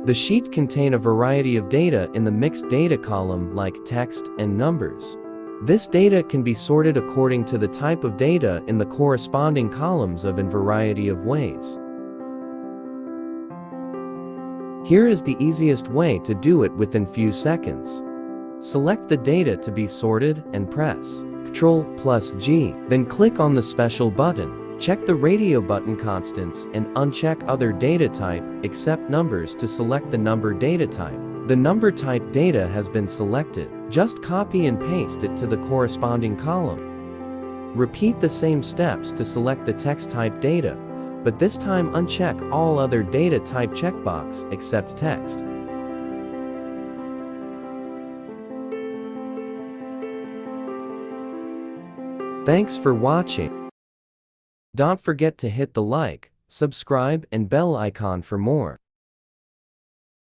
The sheet contains a variety of data in the mixed data column like text and numbers. This data can be sorted according to the type of data in the corresponding columns in a variety of ways. Here is the easiest way to do it within few seconds. Select the data to be sorted and press Ctrl+G. Then click on the special button. Check the radio button constants and uncheck other data type except numbers to select the number data type. The number type data has been selected. Just copy and paste it to the corresponding column. Repeat the same steps to select the text type data, but this time uncheck all other data type checkbox except text. Thanks for watching. Don't forget to hit the like, subscribe and bell icon for more.